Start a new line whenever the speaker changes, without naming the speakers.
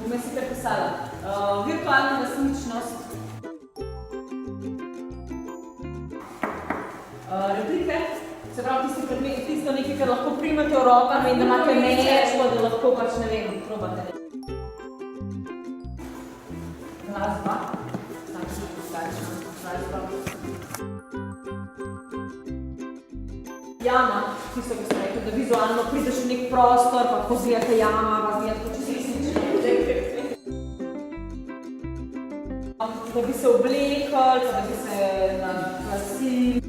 Bom jaz si prepisala. Virtualna resničnost. Replike, se pravi tisti predmeti, tisto nekaj, kar lahko primete v rokah in da imate mečko, da lahko pač, ne vem, probate. Glasba. Jama, tisto, ki sem rekel, da vizualno prideš v nek prostor, pa pozijate jama, pa zgledate pa čisto resnično. Da bi se oblekli, pa da bi se naglasili.